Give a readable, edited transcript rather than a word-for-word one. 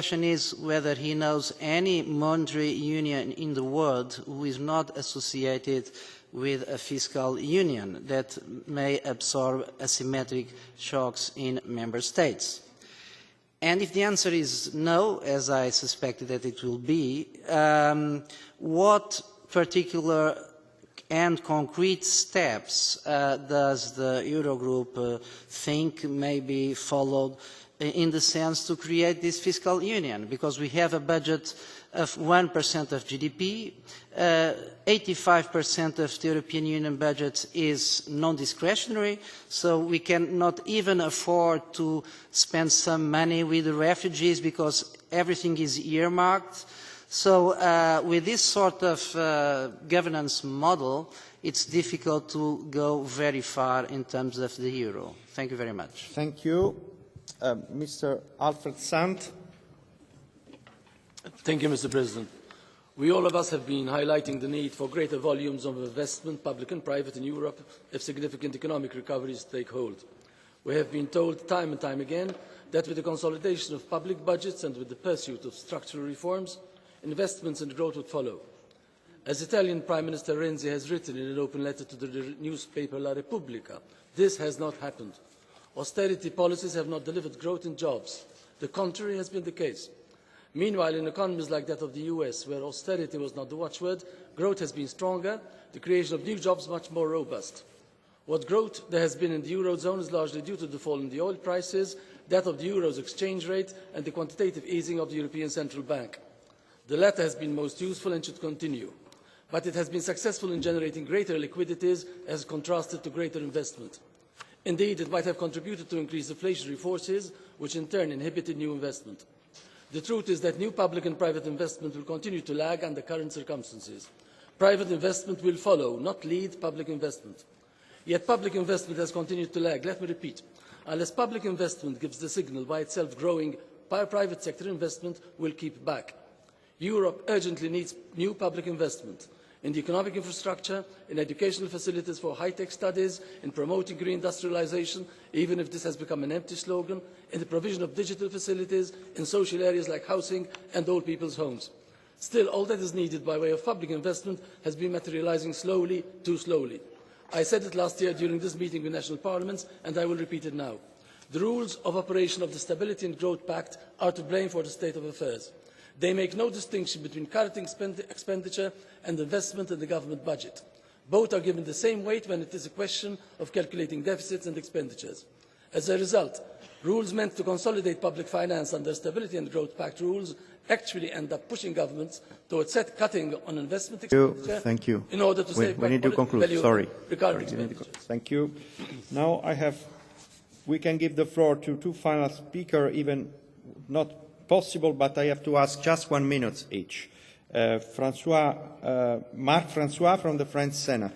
question is whether he knows any monetary union in the world who is not associated with a fiscal union that may absorb asymmetric shocks in member states. And if the answer is no, as I suspected that it will be, what particular and concrete steps does the Eurogroup think may be followed in the sense to create this fiscal union? Because we have a budget of 1% of GDP, 85% of the European Union budget is non-discretionary, so we cannot even afford to spend some money with the refugees because everything is earmarked. So with this sort of governance model, it's difficult to go very far in terms of the euro. Thank you very much. Thank you. Mr. Alfred Sant. Thank you, Mr. President. We all of us have been highlighting the need for greater volumes of investment, public and private, in Europe if significant economic recoveries take hold. We have been told time and time again that with the consolidation of public budgets and with the pursuit of structural reforms, investments and growth would follow. As Italian Prime Minister Renzi has written in an open letter to the newspaper La Repubblica, this has not happened. Austerity policies have not delivered growth in jobs. The contrary has been the case. Meanwhile, in economies like that of the US, where austerity was not the watchword, growth has been stronger, the creation of new jobs much more robust. What growth there has been in the Eurozone is largely due to the fall in the oil prices, that of the Euro's exchange rate, and the quantitative easing of the European Central Bank. The latter has been most useful and should continue, but it has been successful in generating greater liquidities as contrasted to greater investment. Indeed, it might have contributed to increased inflationary forces, which in turn inhibited new investment. The truth is that new public and private investment will continue to lag under current circumstances. Private investment will follow, not lead public investment. Yet public investment has continued to lag. Let me repeat. Unless public investment gives the signal by itself growing, private sector investment will keep back. Europe urgently needs new public investment in the economic infrastructure, in educational facilities for high-tech studies, in promoting reindustrialization, even if this has become an empty slogan, in the provision of digital facilities, in social areas like housing and old people's homes. Still, all that is needed by way of public investment has been materializing slowly, too slowly. I said it last year during this meeting with national parliaments, and I will repeat it now. The rules of operation of the Stability and Growth Pact are to blame for the state of affairs. They make no distinction between current expenditure and investment in the government budget. Both are given the same weight when it is a question of calculating deficits and expenditures. As a result, rules meant to consolidate public finance under Stability and Growth Pact rules actually end up pushing governments towards set cutting on investment expenditure in order to save value regarding expenditures. Thank you. Now we can give the floor to two final speakers, even not possible, but I have to ask just 1 minute each. Marc François from the French Senate.